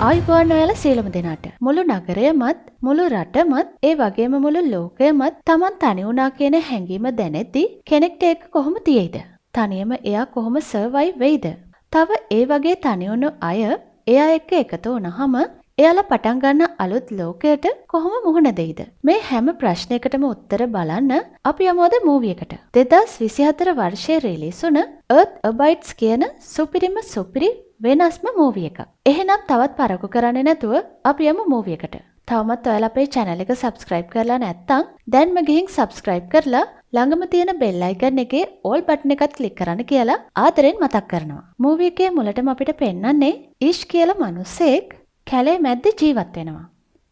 ආයුබෝවන් ඔයාලා සියලුම දෙනාට. මුළු නගරයමත් මුළු රටමත් ඒ වගේම මුළු ලෝකයමත් Taman තනි වුණා කියන හැඟීම දැනෙද්දි කෙනෙක්ට ඒක කොහොම තියෙයිද? තනියම එයා කොහොම සර්වයිව් වෙයිද? තව ඒ වගේ තනි වුණු අය එයා එක්ක එකතු වුණාම එයාලා පටන් ගන්න අලුත් ලෝකයට කොහොම මුහුණ දෙයිද? මේ හැම ප්‍රශ්නයකටම උත්තර බලන්න අපි යමුද මූවි එකට. 2024 වර්ෂයේ රිලීස් වුණ Earth Abides කියන සුපිරි වෙනස්ම මූවි එකක්. එහෙනම් තවත් පරක්කු කරන්නේ නැතුව අපි යමු මූවි එකට. තවමත් ඔයාලා අපේ channel එක subscribe කරලා නැත්නම් දැන්ම ගිහින් subscribe කරලා ළඟම තියෙන bell icon එකේ all button එකත් click කරන්න කියලා ආදරෙන් මතක් කරනවා. මූවි එකේ මුලටම අපිට පෙන්වන්නේ ඉෂ් කියලා මිනිහෙක් කැලේ මැද්දේ ජීවත් වෙනවා.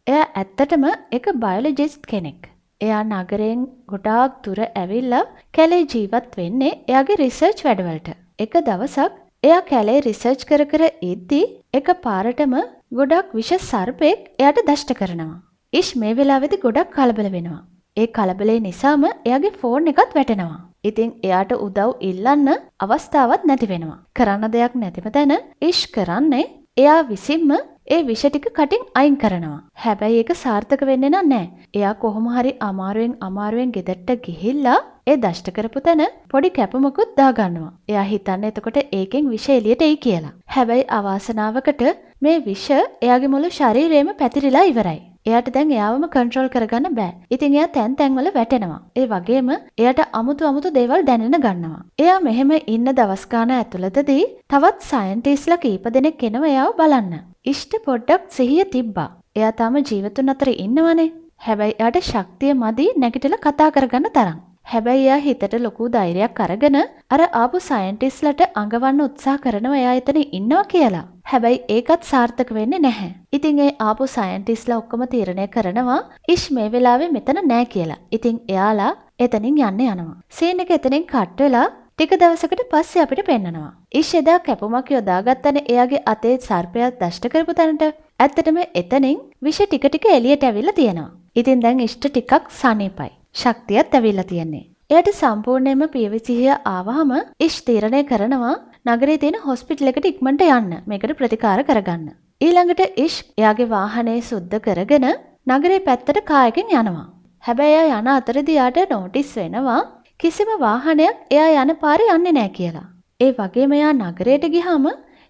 එයා ඇත්තටම එක බයොලොජිස්ට් කෙනෙක්. එයා නගරයෙන් ගොඩාක් දුර ඇවිල්ලා කැලේ ජීවත් වෙන්නේ එයාගේ රිසර්ච් වැඩවලට. එක දවසක් එයා කැලේ රිසර්ච් කර ඉද්දි එක පාරටම ගොඩක් විෂ සර්පෙක් එයාට දෂ්ට කරනවා. ඉෂ් මේ වෙලාවේදී ගොඩක් කලබල වෙනවා. ඒ කලබලේ නිසාම එයාගේ ෆෝන් එකත් වැටෙනවා. ඉතින් එයාට උදව් ඉල්ලන්න අවස්ථාවක් නැති වෙනවා. කරන්න දෙයක් නැතිව තැන ඉෂ් කරන්නේ එයා විසින්ම ඒ විෂ ටික කටින් අයින් කරනවා. හැබැයි ඒක සාර්ථක වෙන්නේ නැහැ. එයා කොහොම හරි අමාරුවෙන් ගෙදරට ගිහිල්ලා ඒ දෂ්ට කරපු තැන පොඩි කැපුමකුත් දාගන්නවා. එයා හිතන්නේ එතකොට ඒකෙන් විෂ එළියට එයි කියලා. හැබැයි අවාසනාවකට මේ විෂ එයාගේ මුළු ශරීරේම පැතිරිලා ඉවරයි. එයාට දැන් එයාවම කන්ට්‍රෝල් කරගන්න බෑ. ඉතින් එයා තැන් වල වැටෙනවා. ඒ වගේම එයාට අමුතු දේවල් දැනෙන්න ගන්නවා. එයා මෙහෙම ඉන්න දවස් ගාන ඇතුළතදී තවත් සයන්ටිස්ට්ලා කීප දෙනෙක් එනවා එයාව බලන්න. ඉෂ්ට පොඩ්ඩක් සිහිය තිබ්බා. එයා තාම ජීවතුන් අතර ඉන්නවනේ. හැබැයි එයාට ශක්තිය මදි නැගිටලා කතා කරගන්න තරම්. හැබැයි එයා හිතට ලොකු ධෛර්යයක් අරගෙන අර ආපු සයන්ටිස්ට්ලාට අඟවන්න උත්සාහ කරනවා එයා එතන ඉන්නවා කියලා. හැබැයි ඒකත් සාර්ථක වෙන්නේ නැහැ. ඉතින් ඒ ආපු සයන්ටිස්ට්ලා ඔක්කොම තීරණය කරනවා ඉෂ් මේ වෙලාවේ මෙතන නෑ කියලා. ඉතින් එයාලා එතනින් යනවා. සීන් එක එතනින් කට් වෙලා ටික දවසකට පස්සේ අපිට පෙන්නනවා. ඉෂ් එදා කැපුමක් යොදාගත්තනේ එයාගේ අතේ සර්පයා දෂ්ට කරපු තැනට. ඇත්තටම එතනින් විෂ ටික එළියට ඇවිල්ලා තියෙනවා. ඉතින් දැන් ඉෂ්ට ටිකක් සනීපයි. ශක්තියත් ඇවිල්ලා තියෙන්නේ. එයාට සම්පූර්ණයෙන්ම පියවිසිහිය ආවහම ඉෂ් තීරණය කරනවා නගරේ තියෙන හොස්පිටල් එකට ඉක්මනට යන්න මේකට ප්‍රතිකාර කරගන්න. ඊළඟට ඉෂ් එයාගේ වාහනේ සුද්ධ කරගෙන නගරේ පැත්තට කායකින් යනවා. හැබැයි එයා යන අතරදී යාට නෝටිස් වෙනවා කිසිම වාහනයක් එයා යන පාරේ යන්නේ නැහැ කියලා. ඒ වගේම එයා නගරයට ගියාම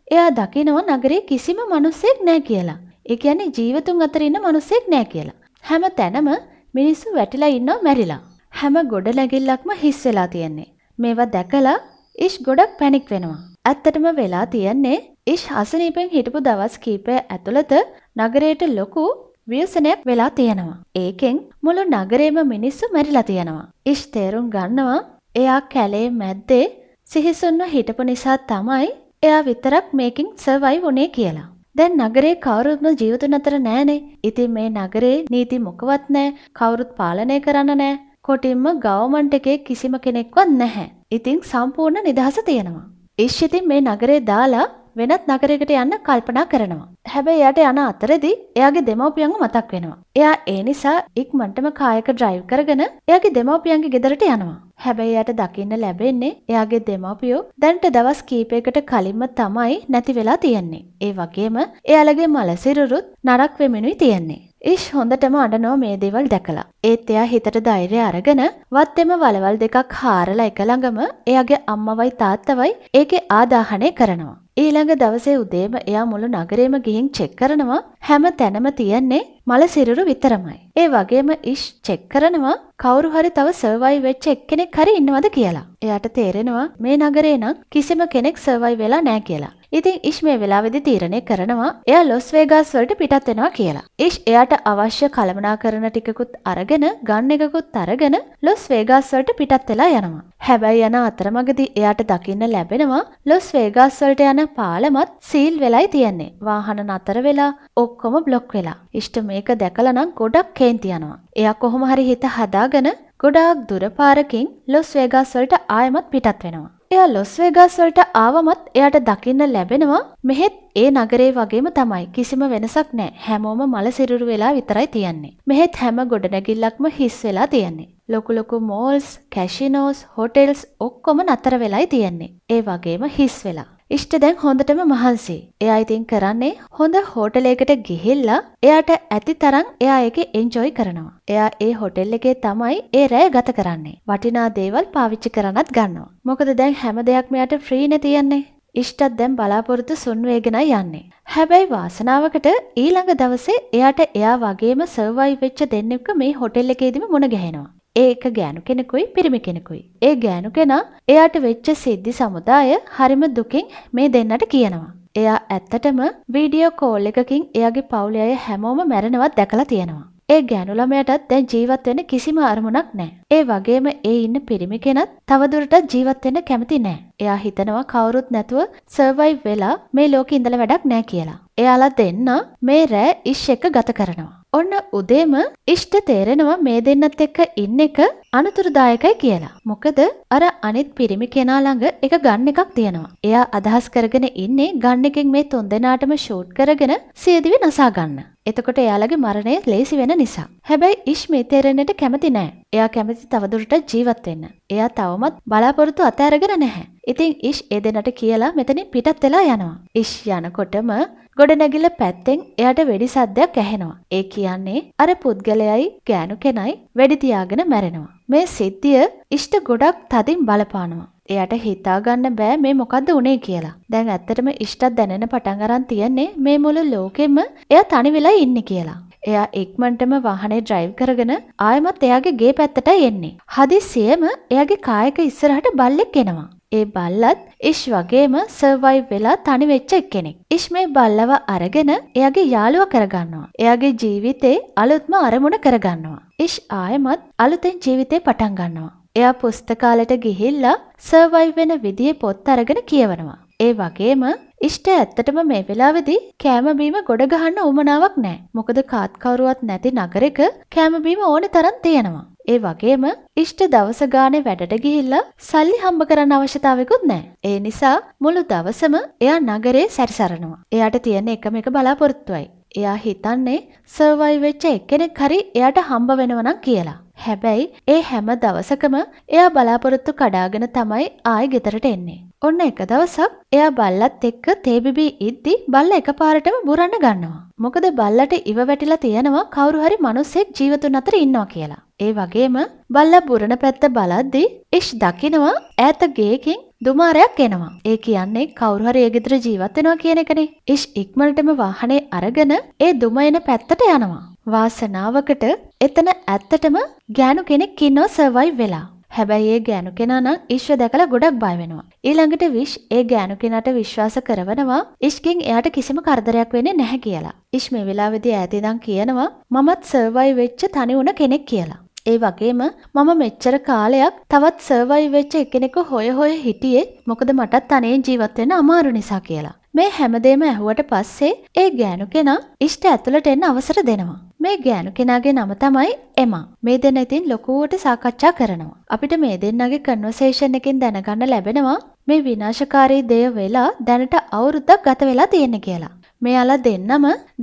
එයා දකිනවා නගරේ කිසිම මිනිස්සෙක් නැහැ කියලා. ඒ කියන්නේ ජීවතුන් අතර ඉන්න මිනිස්සෙක් නැහැ කියලා. හැම තැනම මිනිස්සු වැටිලා ඉන්නව මැරිලා. හැම ගොඩනැගිල්ලක්ම හිස් වෙලා තියෙන්නේ. මේවා දැකලා ඉෂ් ගොඩක් පැනික් වෙනවා. ඇත්තටම වෙලා තියෙන්නේ ඉෂ් අසනීපෙන් හිටපු දවස් කීපය ඇතුළත නගරයට ලොකු ව්‍යසනයක් වෙලා තියෙනවා. ඒකෙන් මුළු නගරේම මිනිස්සු මැරිලා තියෙනවා. ඉෂ් තේරුම් ගන්නවා එයා කැලේ මැද්දේ සිහිසුන්ව හිටපු නිසා තමයි එයා විතරක් මේකින් සර්වයිව් වුණේ කියලා. දැන් නගරේ කවුරුත්ම ජීවතුන් අතර නෑනේ. ඉතින් මේ නගරේ නීති මොකවත් නෑ. කවුරුත් පාලනය කරන්න නෑ. කොටින්ම ගවර්න්මන්ට් එකේ කිසිම කෙනෙක්වත් නැහැ. ඉතින් සම්පූර්ණ නිදහස තියෙනවා. ඉෂ් ඉතින් මේ නගරේ දාලා වෙනත් නගරයකට යන්න කල්පනා කරනවා. හැබැයි එයාට යන අතරදී එයාගේ දෙමව්පියන්ව මතක් වෙනවා. එයා ඒ නිසා ඉක්මනටම කායක ඩ්‍රයිව් කරගෙන එයාගේ දෙමව්පියන්ගේ ගෙදරට යනවා. හැබැයි එයාට දකින්න ලැබෙන්නේ එයාගේ දෙමව්පියෝ දැන්ට දවස් කීපයකට කලින්ම තමයි නැති වෙලා තියෙන්නේ. ඒ වගේම එයාලගේ මලසිරුරුත් නරක් වෙමිනුයි තියෙන්නේ. ඉෂ් හොඳටම අඬනවා මේ දේවල් දැකලා. ඒත් එයා හිතට ධෛර්යය අරගෙන වත්තෙම වලවල් දෙකක් හාරලා එක ළඟම එයාගේ අම්මවයි තාත්තවයි ඒකේ ආදාහනය කරනවා. ඊළඟ දවසේ උදේම එයා මුළු නගරේම ගිහින් චෙක් කරනවා හැම තැනම තියෙන්නේ මල සිරුරු විතරමයි. ඒ වගේම ඉෂ් චෙක් කරනවා කවුරු හරි තව සර්වයිව් වෙච්ච එක්කෙනෙක් හරි ඉන්නවද කියලා. එයාට තේරෙනවා මේ නගරේ නම් කිසිම කෙනෙක් සර්වයිව් වෙලා නැහැ කියලා. ඉතින් ඉෂ් මේ වෙලාවේදී තීරණය කරනවා එයා ලොස් වේගාස් වලට පිටත් වෙනවා කියලා. ඉෂ් එයාට අවශ්‍ය කළමනාකරණ ටිකකුත් අරගෙන ගන් එකකුත් අරගෙන ලොස් වේගාස් වලට පිටත් වෙලා යනවා. හැබැයි යන අතරමඟදී එයාට දකින්න ලැබෙනවා ලොස් වේගාස් වලට යන පාලමත් සීල් වෙලයි තියෙන්නේ. වාහන නතර වෙලා ඔක්කොම බ්ලොක් වෙලා. ඉෂ්ට මේක දැකලා නම් ගොඩක් කේන්ති යනවා. එයා කොහොම හරි හිත හදාගෙන ගොඩාක් දුර පාරකින් ලොස් වේගාස් වලට ආයෙමත් පිටත් වෙනවා. එයා ලොස් වේගාස් වලට ආවමත් එයාට දකින්න ලැබෙනවා මෙහෙත් ඒ නගරේ වගේම තමයි. කිසිම වෙනසක් නැහැ. හැමෝම මල සිරුරු වෙලා විතරයි තියෙන්නේ. මෙහෙත් හැම ගොඩනැගිල්ලක්ම හිස් වෙලා තියෙන්නේ. ලොකු මෝල්ස්, කැසිනෝස්, හොටෙල්ස් ඔක්කොම නතර වෙලයි තියෙන්නේ. ඒ වගේම හිස් වෙලා. ඉෂ්ට දැන් හොඳටම මහන්සි. එයා ඉතින් කරන්නේ හොඳ හෝටලයකට ගිහිල්ලා එයාට ඇති තරම් එයා ඒකේ එන්ජොයි කරනවා. එයා ඒ හෝටල් එකේ තමයි ඒ රැය ගත කරන්නේ. වටිනා දේවල් පාවිච්චි කරන්නත් ගන්නවා. මොකද දැන් හැම දෙයක්ම එයාට ෆ්‍රීනේ තියන්නේ. ඉෂ්ටත් දැන් බලාපොරොත්තු සුන් වේගෙනයි යන්නේ. හැබැයි වාසනාවකට ඊළඟ දවසේ එයාට එයා වගේම සර්වයිව් වෙච්ච දෙන්නෙක්ව මේ හෝටල් එකේදීම මුණ ගැහෙනවා. ඒ එක ගෑනු කෙනෙකුයි පිරිමි කෙනෙකුයි. ඒ ගෑනු කෙනා එයාට වෙච්ච සිද්ධි සමුදාය හරිම දුකින් මේ දෙන්නට කියනවා. එයා ඇත්තටම වීඩියෝ කෝල් එකකින් එයාගේ පවුලේ අය හැමෝම මැරෙනවත් දැකලා තියෙනවා. ඒ ගෑනු ළමයාටත් දැන් ජීවත් වෙන්න කිසිම අරමුණක් නැහැ. ඒ වගේම ඒ ඉන්න පිරිමි කෙනත් තවදුරටත් ජීවත් වෙන්න කැමති නැහැ. එයා හිතනවා කවුරුත් නැතුව සර්වයිව් වෙලා මේ ලෝකේ ඉඳලා වැඩක් නැහැ කියලා. එයාලා දෙන්න මේ රෑ ඉෂ් එක ගත කරනවා. ඔන්න උදේම ඉෂ්ට තේරෙනවා මේ දෙන්නත් එක්ක ඉන්න එක අනුතුරුදායකයි කියලා. මොකද අර අනිත් පිරිමි කෙනා ළඟ එක ගන් එකක් තියෙනවා. එයා අදහස් කරගෙන ඉන්නේ ගන් එකෙන් මේ තුන්දෙනාටම ෂූට් කරගෙන සියදිවි නසා ගන්න. එතකොට එයාලගේ මරණය ලේසි වෙන නිසා. හැබැයි ඉෂ් මේ තේරෙන්නට කැමති නෑ. එයා කැමති තවදුරටත් ජීවත් වෙන්න. එයා තවමත් බලාපොරොත්තු අතහැරගෙන නැහැ. ඉතින් ඉෂ් ඒ දෙන්නට කියලා මෙතනින් පිටත් වෙලා යනවා. ඉෂ් යනකොටම ගොඩනැගිල්ල පැත්තෙන් එයාට වෙඩි සද්දයක් ඇහෙනවා. ඒ කියන්නේ අර පුද්ගලයයි ගෑනු කෙනයි වෙඩි තියාගෙන මැරෙනවා. මේ සිද්ධිය ඉෂ්ට ගොඩක් තදින් බලපානවා. එයාට හිතා ගන්න බෑ මේ මොකද්ද උනේ කියලා. දැන් ඇත්තටම ඉෂ්ටත් දැනෙන පටන් අරන් තියන්නේ මේ මුළු ලෝකෙම එයා තනි වෙලා ඉන්නේ කියලා. එයා ඉක්මනටම වාහනේ ඩ්‍රයිව් කරගෙන ආයෙමත් එයාගේ ගේ පැත්තටයි එන්නේ. හදිස්සියෙම එයාගේ කායක ඉස්සරහට බල්ලෙක් එනවා. ඒ බල්ලත් ඉෂ් වගේම සර්වයිව් වෙලා තනි වෙච්ච එක්කෙනෙක්. ඉෂ් මේ බල්ලව අරගෙන එයාගේ යාළුවා කරගන්නවා. එයාගේ ජීවිතේ අලුත්ම අරමුණ කරගන්නවා. ඉෂ් ආයෙමත් අලුතෙන් ජීවිතේ පටන් ගන්නවා. එයා පුස්තකාලයට ගිහිල්ලා සර්වයිව් වෙන විදිහේ පොත් අරගෙන කියවනවා. ඒ වගේම ඉෂ්ට ඇත්තටම මේ වෙලාවේදී කෑම බීම ගොඩ ගහන්න උවමනාවක් නැහැ. මොකද කාත් කවුරුවත් නැති නගරෙක කෑම බීම ඕනේ තරම් තියෙනවා. ඒ වගේම ඉෂ්ට දවස ගානේ වැඩට ගිහිල්ලා සල්ලි හම්බ කරන්න අවශ්‍යතාවයකුත් නැහැ. ඒ නිසා මුළු දවසම එයා නගරේ සැරිසරනවා. එයාට තියෙන එකම එක බලාපොරොත්තුවයි. එයා හිතන්නේ සර්වයිව් වෙච්ච එක්කෙනෙක් හරි එයාට හම්බ වෙනවා නම් කියලා. හැබැයි ඒ හැම දවසකම එයා බලාපොරොත්තු කඩාගෙන තමයි ආයෙ ගෙදරට එන්නේ. ඔන්න එක දවසක් එයා බල්ලත් එක්ක තේ බිබී ඉද්දි බල්ලා එකපාරටම බුරන්න ගන්නවා. මොකද බල්ලට ඉව වැටිලා තියෙනවා කවුරු හරි මිනිස්සෙක් ජීවතුන් අතර ඉන්නවා කියලා. ඒ වගේම බල්ලා බුරණ පැත්ත බලද්දි ඉෂ් දකිනවා ඈත ගේකින් දුමාරයක් එනවා. ඒ කියන්නේ කවුරු හරි ඒ ගෙදර ජීවත් වෙනවා කියන එකනේ. ඉෂ් ඉක්මනටම වාහනේ අරගෙන ඒ දුම එන පැත්තට යනවා. වාසනාවකට එතන ඇත්තටම ගෑනු කෙනෙක් ඉන්නවා සර්වයිව් වෙලා. හැබැයි ඒ ගෑනු කෙනා නම් ඉෂ්ව දැකලා ගොඩක් බය වෙනවා. ඊළඟට විෂ් ඒ ගෑනු කෙනාට විශ්වාස කරවනවා ඉෂ්ගෙන් එයාට කිසිම කරදරයක් වෙන්නේ නැහැ කියලා. ඉෂ් මේ වෙලාවේදී ඈත ඉඳන් කියනවා මමත් සර්වයිව් වෙච්ච තනි වුණ කෙනෙක් කියලා. ඒ වගේම මම මෙච්චර කාලයක් තවත් සර්වයිව් වෙච්ච එක්කෙනෙක්ව හොය හිටියේ මොකද මටත් තනියෙන් ජීවත් වෙන්න අමාරු නිසා කියලා. මේ හැමදේම ඇහුවට පස්සේ ඒ ගෑනු කෙනා ඉෂ්ට ඇතුළට එන්න අවසර දෙනවා. මේ ගෑනු කෙනාගේ නම තමයි එමා. මේ දෙන්න ඉතින් ලොකුවට සාකච්ඡා කරනවා. අපිට මේ දෙන්නගේ කන්වර්සේෂන් එකෙන් දැනගන්න ලැබෙනවා මේ විනාශකාරී දේ වෙලා දැනට අවුරුද්දක් ගත වෙලා තියෙන කියලා. මෙයාලා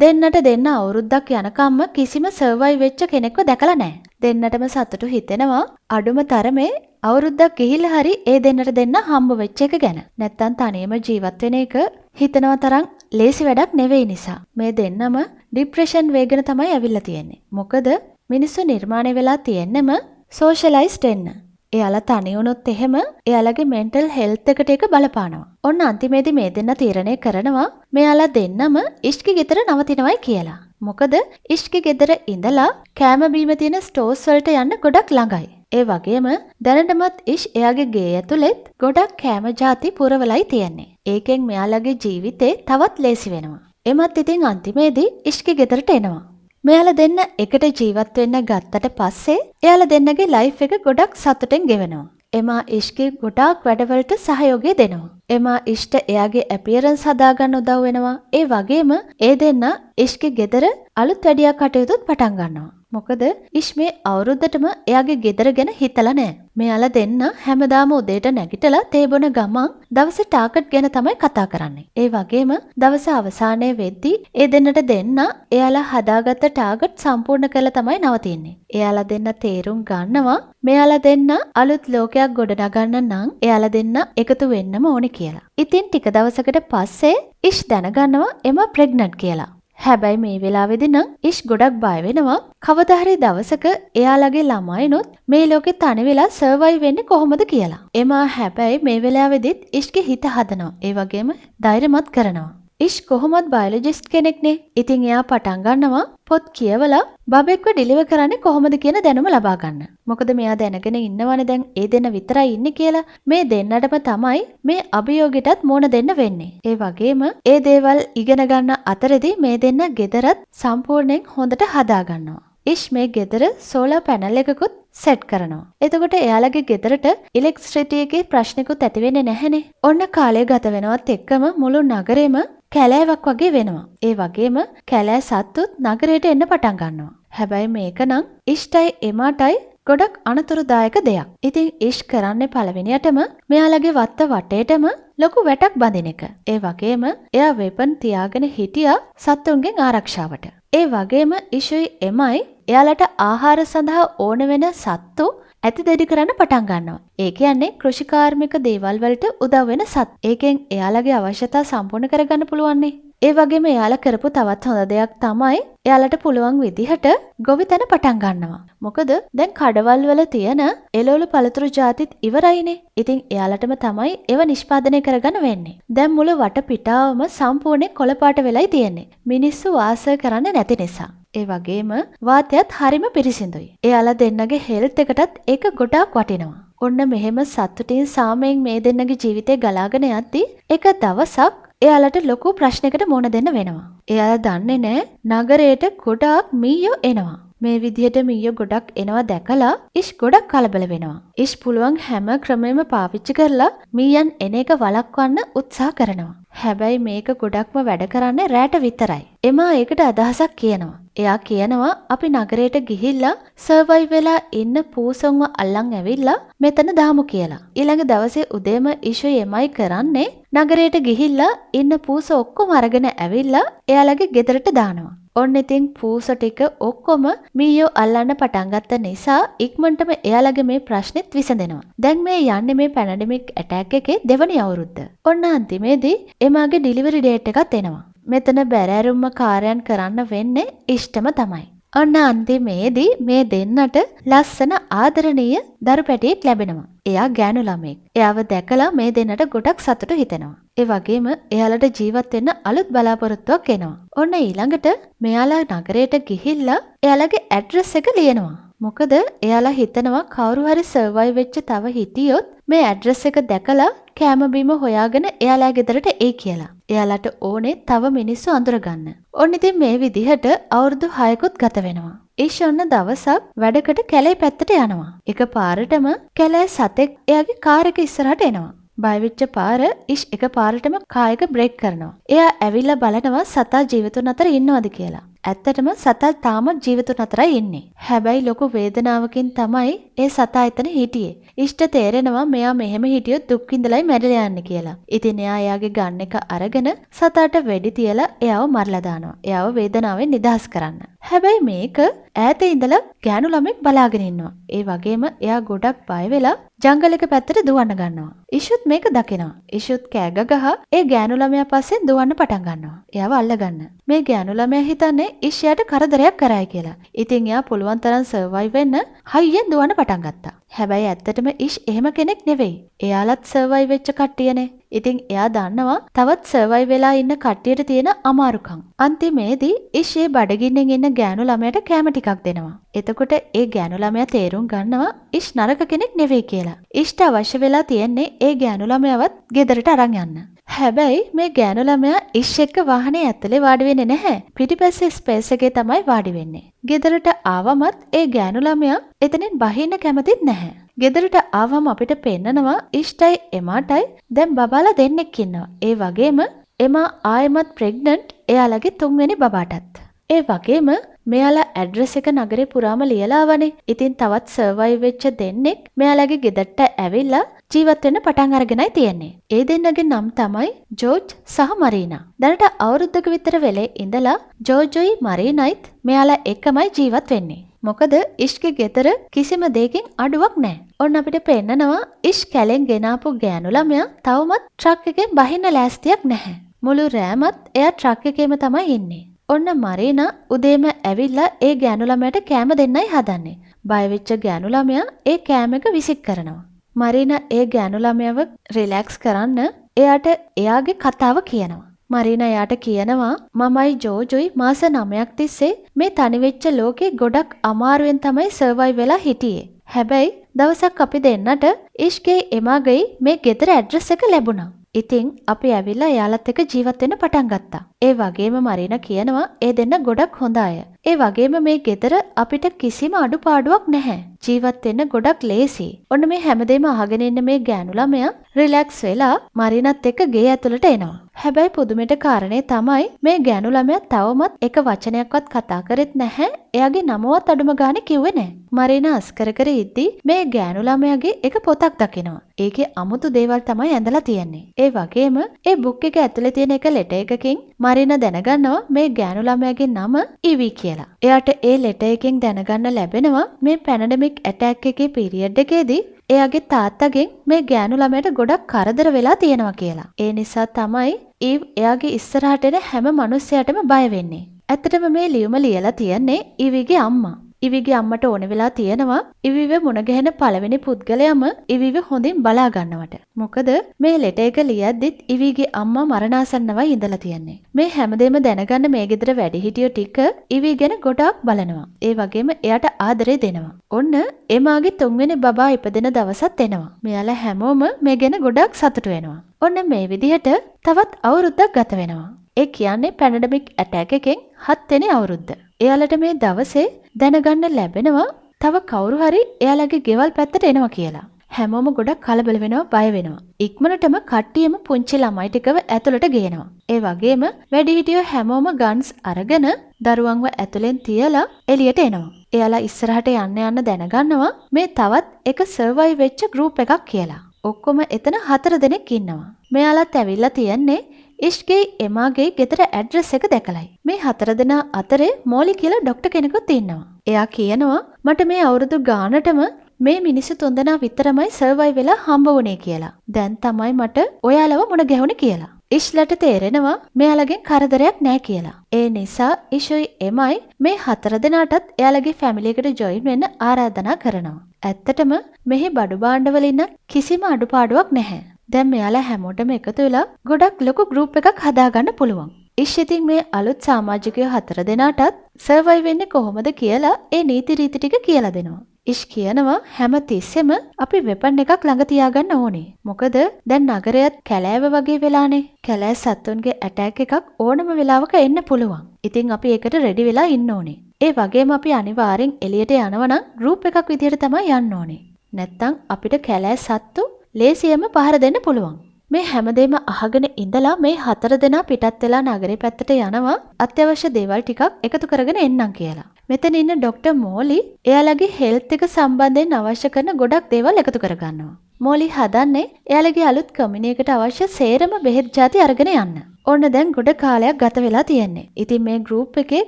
දෙන්නට දෙන්න අවුරුද්දක් යනකම්ම කිසිම සර්වයිව් වෙච්ච කෙනෙක්ව දැකලා නැහැ. දෙන්නටම සතුටු හිතෙනවා අඩුම තරමේ අවුරුද්දක් ගිහිල්ලා හරි ඒ දෙන්නට දෙන්න හම්බ වෙච්ච එක ගැන. නැත්තම් තනියම ජීවත් වෙන එක හිතනවා තරම් ලේසි වැඩක් නෙවෙයි නිසා. මේ දෙන්නම ડિප්‍රෙෂන් වේගන තමයි ඇවිල්ලා තියෙන්නේ. මොකද මිනිස්සු නිර්මාණය වෙලා තියෙන්නම සෝෂලයිස්ඩ් වෙන්න. එයාලා තනි වුණොත් එහෙම එයාලගේ මෙන්ටල් හෙල්ත් එකට ඒක බලපානවා. ඔන්න අන්තිමේදී මේ දෙන්න තීරණය කරනවා මෙයාලා දෙන්නම ඉෂ්කි ගෙදර නවතිනවයි කියලා. මොකද ඉෂ්කි ගෙදර ඉඳලා කෑම බීම තියෙන ස්ටෝර්ස් වලට යන්න ගොඩක් ළඟයි. ඒ වගේම දැනටමත් ඉෂ් එයාගේ ගේ ඇතුළෙත් ගොඩක් කෑම ಜಾති පුරවලයි තියෙන්නේ. ඒකෙන් මෙයාලගේ ජීවිතේ තවත් ලේසි වෙනවා. එමත් ඉතින් අන්තිමේදී ඉෂ්කි ගෙදරට එනවා. මෙයාලා දෙන්න එකට ජීවත් වෙන්න ගත්තට පස්සේ එයාලා දෙන්නගේ ලයිෆ් එක ගොඩක් සතුටෙන් ගෙවනවා. එමා ඉෂ්ගේ ගොඩාක් වැඩවලට සහයෝගය දෙනවා. එමා ඉෂ්ට එයාගේ ඇපියරන්ස් හදාගන්න උදව් වෙනවා. ඒ වගේම ඒ දෙන්න ඉෂ්ගේ ගෙදර අලුත් වැඩියා කටයුතුත් පටන් ගන්නවා. මොකද ඉෂ් මේ අවුරුද්දටම එයාගේ ගෙදර ගැන හිතලා නැහැ. මෙයාලා දෙන්න හැමදාම උදේට නැගිටලා තේ බොන ගමන් දවසේ ටාගට් ගැන තමයි කතා කරන්නේ. ඒ වගේම දවස අවසානයේ වෙද්දී ඒ දෙන්නට දෙන්න එයාලා හදාගත්ත ටාගට් සම්පූර්ණ කරලා තමයි නවතින්නේ. එයාලා දෙන්න තේරුම් ගන්නවා මෙයාලා දෙන්න අලුත් ලෝකයක් ගොඩනගන්න නම් එයාලා දෙන්න එකතු වෙන්නම ඕනේ කියලා. ඉතින් ටික දවසකට පස්සේ ඉෂ් දැනගන්නවා එම ප්‍රෙග්නන්ට් කියලා. හැබැයි මේ වෙලාවේදී නම් ඉෂ් ගොඩක් බය වෙනවා කවදා හරි දවසක එයාලගේ ළමයිනොත් මේ ලෝකේ තනි වෙලා සර්වයිව් වෙන්නේ කොහොමද කියලා. එමා හැබැයි මේ වෙලාවේදීත් ඉෂ්ගේ හිත හදනවා. ඒ වගේම ධෛර්යමත් කරනවා. ඉෂ් කොහොමත් බයොලොජිස්ට් කෙනෙක්නේ. ඉතින් එයා පටන් ගන්නවා පොත් කියවලා බබෙක්ව ඩිලිවර් කරන්නේ කොහොමද කියන දැනුම ලබා ගන්න. මොකද මෙයා දැනගෙන ඉන්නවනේ දැන් ඒ දෙන්න විතරයි ඉන්නේ කියලා. මේ දෙන්නටම තමයි මේ අභියෝගයටත් මුණ දෙන්න වෙන්නේ. ඒ වගේම ඒ දේවල් ඉගෙන ගන්න අතරේදී මේ දෙන්න ගෙදරත් සම්පූර්ණයෙන් හොඳට හදා ගන්නවා. ඉෂ් මේ ගෙදර සෝලාර් පැනල් එකකුත් සෙට් කරනවා. එතකොට එයාලගේ ගෙදරට ඉලෙක්ට්‍රිසිටි එකේ ප්‍රශ්නකුත් ඇති වෙන්නේ නැහනේ. ඔන්න කාලය ගත වෙනවත් එක්කම මුළු නගරෙම කැලෑවක් වගේ වෙනවා. ඒ වගේම කැලෑ සත්තුත් නගරයට එන්න පටන් ගන්නවා. හැබැයි මේක නම් ඉෂ්ටයි එමාටයි ගොඩක් අනතුරුදායක දෙයක්. ඉතින් ඉෂ් කරන්නේ පළවෙනියටම මෙයාලගේ වත්ත වටේටම ලොකු වැටක් බඳින එක. ඒ වගේම එයා වෙපන් තියාගෙන හිටියා සත්තුන්ගෙන් ආරක්ෂාවට. ඒ වගේම ඉෂුයි එමයි එයාලට ආහාර සඳහා ඕන වෙන සත්තු ඇති දෙඩි කරන්න පටන් ගන්නවා. ඒ කියන්නේ කෘෂිකාර්මික දේවල් වලට උදව් වෙන සත්. ඒකෙන් එයාලගේ අවශ්‍යතා සම්පූර්ණ කරගන්න පුළුවන්. ඒ වගේම එයාලා කරපු තවත් හොඳ දෙයක් තමයි එයාලට පුළුවන් විදිහට ගොවිතැන පටන් ගන්නවා. මොකද දැන් කඩවල් වල තියෙන එළවලු පළතුරු ජාතිත් ඉවරයිනේ. ඉතින් එයාලටම තමයි ඒව නිෂ්පාදනය කරගන්න වෙන්නේ. දැන් මුළු වටපිටාවම සම්පූර්ණයෙන් කොළපාට වෙලයි තියෙන්නේ. මිනිස්සු වාසය කරන්නේ නැති නිසා. ඒ වගේම වාතයත් හරිම පිරිසිදුයි. එයාලා දෙන්නගේ හෙල්ත් එකටත් ඒක ගොඩාක් වටිනවා. ඔන්න මෙහෙම සතුටින් සාමයෙන් මේ දෙන්නගේ ජීවිතේ ගලාගෙන යද්දී එක දවසක් එයාලට ලොකු ප්‍රශ්නයකට මුහුණ දෙන්න වෙනවා. එයාලා දන්නේ නැහැ නගරයට ගොඩාක් මීයෝ එනවා. මේ විදිහට මීයෝ ගොඩක් එනවා දැකලා ඉෂ් ගොඩක් කලබල වෙනවා. ඉෂ් පුළුවන් හැම ක්‍රමෙම පාවිච්චි කරලා මීයන් එන එක වළක්වන්න උත්සාහ කරනවා. හැබැයි මේක ගොඩක්ම වැඩ කරන්නේ රැට විතරයි. එමා ඒකට අදහසක් කියනවා. එයා කියනවා අපි නගරයට ගිහිල්ලා සර්වයිව් වෙලා ඉන්න පූසොන්ව අල්ලන් ඇවිල්ලා මෙතන දාමු කියලා. ඊළඟ දවසේ උදේම ඉෂුයි එමයි කරන්නේ නගරයට ගිහිල්ලා ඉන්න පූස ඔක්කොම අරගෙන ඇවිල්ලා එයාලගේ ගෙදරට දානවා. ඔන්න ඉතින් පූස ටික ඔක්කොම මීයෝ අල්ලන්න පටන් ගත්ත නිසා ඉක්මනටම එයාලගේ මේ ප්‍රශ්නෙත් විසඳෙනවා. දැන් මේ යන්නේ මේ පැනඩමික් ඇටැක් එකේ දෙවනි අවුරුද්ද. ඔන්න අන්තිමේදී එමාගේ ඩිලිවරි ඩේට් එකත් එනවා. මෙතන බැරෑරුම්ම කාර්යයන් කරන්න වෙන්නේ ඉෂ්ටම තමයි. ඔන්න අන්තිමේදී මේ දෙන්නට ලස්සන ආදරණීය දරු පැටියෙක් ලැබෙනවා. එයා ගෑනු ළමෙක්. එයාව දැකලා මේ දෙන්නට ගොඩක් සතුටු හිතෙනවා. ඒ වගේම එයාලට ජීවත් වෙන්න අලුත් බලාපොරොත්තුවක් එනවා. ඔන්න ඊළඟට මෙයාලා නගරයට ගිහිල්ලා එයාලගේ ඇඩ්‍රස් එක ලියනවා. මොකද එයාලා හිතනවා කවුරු හරි සර්වයිව් වෙච්ච තව හිටියොත් මේ ඇඩ්‍රස් එක දැකලා කෑම බීම හොයාගෙන එයාලා ගෙදරට එයි කියලා. එයාලට ඕනේ තව මිනිස්සු අඳුරගන්න. ඔන්න ඉතින් මේ විදිහට අවුරුදු 6කුත් ගත වෙනවා. ඉෂ් ඔන්න දවසක් වැඩකට කැලේ පැත්තට යනවා. එකපාරටම කැලේ සතෙක් එයාගේ කාර් එක ඉස්සරහට එනවා. බය වෙච්ච පාර ඉෂ් එකපාරටම කායක බ්‍රේක් කරනවා. එයා ඇවිල්ලා බලනවා සතා ජීවිතුන් අතර ඉන්නවද කියලා. ඇත්තටම සතා තාමත් ජීවිතුන් අතරයි ඉන්නේ. හැබැයි ලොකු වේදනාවකින් තමයි ඒ සතා එතන හිටියේ. ඉෂ්ට තේරෙනවා මෙයා මෙහෙම හිටියොත් දුක් විඳලයි මැරෙලා යන්නේ කියලා. ඉතින් එයා එයාගේ ගන් එක අරගෙන සතාට වෙඩි තියලා එයාව මරලා දානවා. එයාව වේදනාවෙන් නිදහස් කරන්න. හැබැයි මේක ඈත ඉඳලා ගෑනු ළමෙක් බලාගෙන ඉන්නවා. ඒ වගේම එයා ගොඩක් බය වෙලා ජංගල් එක පැත්තට දුවන්න ගන්නවා. ඉෂුත් මේක දකිනවා. ඉෂුත් කෑග ගහ ඒ ගෑනු ළමයා පස්සෙන් දුවන්න පටන් ගන්නවා. එයාව අල්ලගන්න. මේ ගෑනු ළමයා හිතන්නේ ඉෂ්යාට කරදරයක් කරයි කියලා. ඉතින් එයා පුළුවන් තරම් සර්වයිව් වෙන්න හයියෙන් දුවන්න පටන් ගත්තා. හැබැයි ඇත්තටම ඉෂ් එහෙම කෙනෙක් නෙවෙයි. එයාලත් සර්වයිව් වෙච්ච කට්ටියනේ. ඉතින් එයා දන්නවා තවත් සර්වයිව් වෙලා ඉන්න කට්ටියට තියෙන අමාරුකම්. අන්තිමේදී ඉෂ් ඒ බඩගින්නෙන් ඉන්න ගෑනු ළමයට කෑම ටිකක් දෙනවා. එතකොට ඒ ගෑනු ළමයා තේරුම් ගන්නවා ඉෂ් නරක කෙනෙක් නෙවෙයි කියලා. ඉෂ්ට අවශ්‍ය වෙලා තියෙන්නේ ඒ ගෑනු ළමයාවත් ගෙදරට අරන් යන්න. හැබැයි මේ ගෑනු ළමයා ඉෂ් එක්ක වාහනේ ඇතුලේ වාඩි වෙන්නේ නැහැ. පිටිපස්සේ ස්පේස් එකේ තමයි වාඩි වෙන්නේ. ගෙදරට ආවමත් ඒ ගෑනු ළමයා එතනින් බහින්න කැමතිත් නැහැ. ගෙදරට ආවම අපිට පෙන්නනවා ඉෂ්ටයි එමාටයි දැන් බබාලා දෙන්නෙක් ඉන්නවා. ඒ වගේම එමා ආයෙමත් ප්‍රෙග්නන්ට් එයාලගේ 3 වෙනි බබාටත්. ඒ වගේම මෙයාලා ඇඩ්‍රස් එක නගරේ පුරාම ලියලා ආවනේ. ඉතින් තවත් සර්වයිව් වෙච්ච දෙන්නෙක් මෙයාලගේ ගෙදරට ඇවිල්ලා ජීවත් වෙන්න පටන් අරගෙනයි තියෙන්නේ. ඒ දෙන්නගේ නම් තමයි ජෝර්ජ් සහ මරීනා. දැනට අවුරුද්දක විතර වෙලේ ඉඳලා ජෝර්ජ්යි මරීනයිත් මෙයාලා එකමයි ජීවත් වෙන්නේ. මොකද ඉෂ්ගේ ගෙදර කිසිම දෙයකින් අඩුවක් නැහැ. ඔන්න අපිට පෙන්නනවා ඉෂ් කැලෙන් ගෙනාපු ගෑනු ළමයා තවමත් ට්‍රක් එකෙන් බහින්න ලෑස්තියක් නැහැ. මුළු රෑමත් එයා ට්‍රක් එකේම තමයි ඉන්නේ. ඔන්න මරීනා උදේම ඇවිල්ලා ඒ ගෑනු ළමයාට කෑම දෙන්නයි හදන්නේ. බය වෙච්ච ගෑනු ළමයා ඒ කෑම එක විසික් කරනවා. මරීනා ඒ ගෑනු ළමයාව රිලැක්ස් කරන්න එයාට එයාගේ කතාව කියනවා. මරීනා එයාට කියනවා මමයි ජෝර්ජ්යි මාස 9ක් තිස්සේ මේ තනිවෙච්ච ලෝකේ ගොඩක් අමාරුවෙන් තමයි සර්වයිව් වෙලා හිටියේ. හැබැයි දවසක් අපි දෙන්නට ඉෂ්ගේ එමාගේ මේ ගෙදර ඇඩ්‍රස් එක ලැබුණා. ඉතින් අපි ඇවිල්ලා එයාලත් එක්ක ජීවත් වෙන්න පටන් ගත්තා. ඒ වගේම මරීනා කියනවා ඒ දෙන්න ගොඩක් හොඳ අය. ඒ වගේම මේ ගෙදර අපිට කිසිම අඩුපාඩුවක් නැහැ. ජීවත් වෙන්න ගොඩක් ලේසි. ඔන්න මේ හැමදේම අහගෙන ඉන්න මේ ගෑනු ළමයා රිලැක්ස් වෙලා මරීනාත් එක්ක ගේ ඇතුළට එනවා. හැබැයි පුදුමෙට කාරණේ තමයි මේ ගෑනු ළමයා තවමත් එක වචනයක්වත් කතා කරෙත් නැහැ. එයාගේ නමවත් අඩුම ගානේ කිව්වේ නැහැ. මරීනා අස්කර කර ඉද්දි මේ ගෑනු ළමයාගේ එක පොතක් දකිනවා. ඒකේ අමුතු දේවල් තමයි ඇඳලා තියෙන්නේ. ඒ වගේම ඒ බුක් එක ඇතුලේ තියෙන එක ලෙටර් එකකින් මරීනා දැනගන්නවා මේ ගෑනු ළමයාගේ නම ඉවි කියලා. එයාට ඒ ලෙටර් එකෙන් දැනගන්න ලැබෙනවා මේ පැනඩමික් ඇටැක් එකේ පීරියඩ් එකේදී එයාගේ තාත්තගෙන් මේ ගෑනු ළමයට ගොඩක් කරදර වෙලා තියෙනවා කියලා. ඒ නිසා තමයි ඊව් එයාගේ ඉස්සරහට එන හැම මිනිස්සයාටම බය වෙන්නේ. ඇත්තටම මේ ලියුම ලියලා තියන්නේ ඉවිගේ අම්මා. ඉවිගේ අම්මට ඕන වෙලා තියෙනවා ඉවිව මුණ ගැහෙන පළවෙනි පුද්ගලයාම ඉවිව හොඳින් බලා ගන්නවට. මොකද මේ ලෙටර් එක ලියද්දිත් ඉවිගේ අම්මා මරණාසන්නවයි ඉඳලා තියන්නේ. මේ හැමදේම දැනගන්න මේ ගෙදර වැඩිහිටියෝ ටික ඉවි ගැන ගොඩාක් බලනවා. ඒ වගේම එයාට ආදරේ දෙනවා. ඔන්න එමාගේ තුන්වෙනි බබා ඉපදෙන දවසත් එනවා. මෙයාලා හැමෝම මේ ගැන ගොඩාක් සතුටු වෙනවා. ඔන්න මේ විදිහට තවත් අවුරුද්දක් ගත වෙනවා. ඒ කියන්නේ පැනඩමික් ඇටැක් එකෙන් 7 වෙනි අවුරුද්ද. එයාලට මේ දවසේ දැනගන්න ලැබෙනවා තව කවුරු හරි එයාලගේ ගෙවල් පැත්තට එනවා කියලා. හැමෝම ගොඩක් කලබල වෙනවා, බය වෙනවා. ඉක්මනටම කට්ටියම පුංචි ළමයි ටිකව ඇතුළට ගේනවා. ඒ වගේම වැඩිහිටියෝ හැමෝම ගන්ස් අරගෙන දරුවන්ව ඇතුලෙන් තියලා එළියට එනවා. එයාලා ඉස්සරහට යන්න දැනගන්නවා මේ තවත් එක සර්වයිව් වෙච්ච ගෲප් එකක් කියලා. ඔක්කොම එතන 4 දෙනෙක් ඉන්නවා. මෙයාලත් ඇවිල්ලා තියන්නේ ඉෂ්ගේ එමාගේ ගෙදර ඇඩ්‍රස් එක දැකලයි. මේ 4 දෙනා අතරේ මෝලි කියලා ඩොක්ටර් කෙනෙකුත් ඉන්නවා. එයා කියනවා මට මේ අවුරුදු ගානටම මේ මිනිස්සු 3 දෙනා විතරමයි සර්වයිව් වෙලා හම්බ වුණේ කියලා. දැන් තමයි මට ඔයාලව මුණ ගැහුණේ කියලා. ඉෂ්ලට තේරෙනවා මෙයාලගෙන් කරදරයක් නැහැ කියලා. ඒ නිසා ඉෂුයි එමයි මේ 4 දෙනාටත් එයාලගේ ෆැමිලි එකට ජොයින් වෙන්න ආරාධනා කරනවා. ඇත්තටම මෙහි බඩු භාණ්ඩවල ඉන්න කිසිම අඩුපාඩුවක් නැහැ. දැන් මෙයාලා හැමෝටම එකතු වෙලා ගොඩක් ලොකු ගෲප් එකක් හදාගන්න පුළුවන්. ඉෂ් ඉතින් මේ අලුත් සමාජිකයෝ 4 දෙනාටත් සර්වයිව් වෙන්නේ කොහොමද කියලා ඒ නීති රීති ටික කියලා දෙනවා. ඉෂ් කියනවා හැම තිස්සෙම අපි වෙපන් එකක් ළඟ තියාගන්න ඕනේ. මොකද දැන් නගරයත් කැලෑව වගේ වෙලානේ. කැලෑ සත්තුන්ගේ ඇටැක් එකක් ඕනම වෙලාවක එන්න පුළුවන්. ඉතින් අපි ඒකට රෙඩි වෙලා ඉන්න ඕනේ. ඒ වගේම අපි අනිවාර්යෙන් එළියට යනවා නම් ගෲප් එකක් විදිහට තමයි යන්න ඕනේ. නැත්තම් අපිට කැලෑ සත්තු ලේසියෙන්ම පහර දෙන්න පුළුවන්. මේ හැමදේම අහගෙන ඉඳලා මේ 4 දෙනා පිටත් වෙලා නගරේ පැත්තට යනවා අත්‍යවශ්‍ය දේවල් ටිකක් එකතු කරගෙන එන්නම් කියලා. මෙතන ඉන්න ඩොක්ටර් මෝලි එයාලගේ හෙල්ත් එක සම්බන්ධයෙන් අවශ්‍ය කරන ගොඩක් දේවල් එකතු කරගන්නවා. මෝලි හදන්නේ එයාලගේ අලුත් කමියුනි එකට අවශ්‍ය සේරම බෙහෙත් ಜಾති අරගෙන යන්න. ඕන්න දැන් ගොඩ කාලයක් ගත වෙලා තියෙන්නේ. ඉතින් මේ ගෲප් එකේ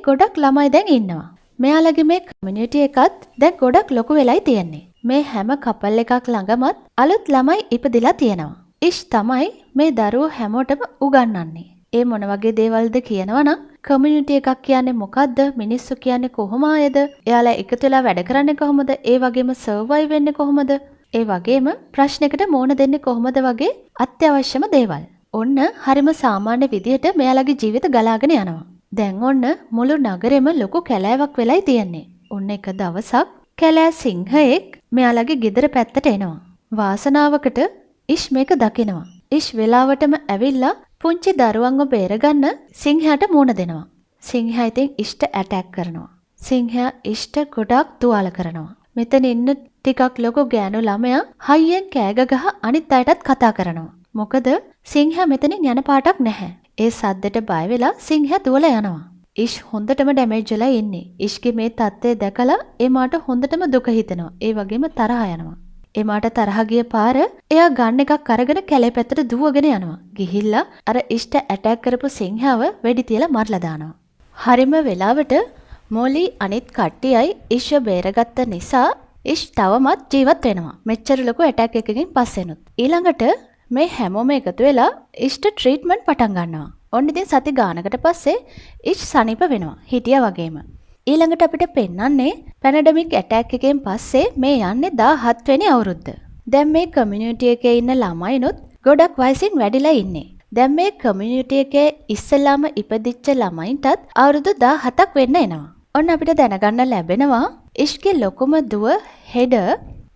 ගොඩක් ළමයි දැන් ඉන්නවා. මෙයාලගේ මේ කමියුනිටි එකත් දැන් ගොඩක් ලොකු වෙලයි තියෙන්නේ. මේ හැම කපල් එකක් ළඟමත් අලුත් ළමයි ඉපදිලා තියෙනවා. ඉෂ් තමයි මේ දරුවෝ හැමෝටම උගන්වන්නේ. ඒ මොන වගේ දේවල්ද කියනවා නම් කමියුනිටි එකක් කියන්නේ මොකද්ද? මිනිස්සු කියන්නේ කොහොම ආයේද? එයාලා එකතු වෙලා වැඩ කරන්නේ කොහොමද? ඒ වගේම සර්වයිව් වෙන්නේ කොහොමද? ඒ වගේම ප්‍රශ්නයකට මුහුණ දෙන්නේ කොහොමද වගේ අත්‍යවශ්‍යම දේවල්. ඔන්න හරිම සාමාන්‍ය විදිහට මෙයාලගේ ජීවිත ගලාගෙන යනවා. දැන් ඔන්න මුළු නගරෙම ලොකු කැලෑවක් වෙලයි තියෙන්නේ. ඔන්න එක දවසක් කැලෑ සිංහයෙක් මෙයාලගේ ගෙදර පැත්තට එනවා. වාසනාවකට ඉෂ් මේක දකිනවා. ඉෂ් වෙලාවටම ඇවිල්ලා පුංචි දරුවන්ව බේරගන්න සිංහයාට මුණ දෙනවා. සිංහයා ඉතින් ඉෂ්ට ඇටැක් කරනවා. සිංහයා ඉෂ්ට ගොඩක් තුවාල කරනවා. මෙතන ඉන්න ටිකක් ලොකු ගෑනු ළමයා හයියෙන් කෑග ගහ අනිත් අයටත් කතා කරනවා. මොකද සිංහයා මෙතනින් යන පාටක් නැහැ. ඒ සද්දෙට බය වෙලා සිංහයා දුවලා යනවා. ඉෂ් හොඳටම ඩැමේජ් වෙලා ඉන්නේ. ඉෂ්ගේ මේ තත්ත්වය දැකලා එමාට හොඳටම දුක හිතෙනවා. ඒ වගේම තරහ යනවා. එමාට තරහ ගිය පාර එයා ගන් එකක් අරගෙන කැලේ පැත්තට දුවගෙන යනවා. ගිහිල්ලා අර ඉෂ්ට ඇටැක් කරපු සිංහව වෙඩි තියලා මරලා දානවා. හරිම වෙලාවට මොලි අනිත් කට්ටියයි ඉෂ්ව බේරගත්ත නිසා ඉෂ් තවමත් ජීවත් වෙනවා. මෙච්චර ලොකු ඇටැක් එකකින් පස්සෙනුත්. ඊළඟට මේ හැමෝම එකතු වෙලා ඉෂ්ට ට්‍රීට්මන්ට් පටන් ගන්නවා. ඔන්න ඉතින් සති ගානකට පස්සේ ඉෂ් සනීප වෙනවා. හිටියා වගේම. ඊළඟට අපිට පෙන්වන්නේ පැනඩමික් ඇටැක් එකෙන් පස්සේ මේ යන්නේ 17 වෙනි අවුරුද්ද. දැන් මේ කමියුනිටි එකේ ඉන්න ළමයිනුත් ගොඩක් වයසින් වැඩිලා ඉන්නේ. දැන් මේ කමියුනිටි එකේ ඉස්සෙල්ලාම ඉපදිච්ච ළමයින්ටත් අවුරුදු 17ක් වෙන්න එනවා. ඔන්න අපිට දැනගන්න ලැබෙනවා ඉෂ්ගේ ලොකුම දුව හෙඩ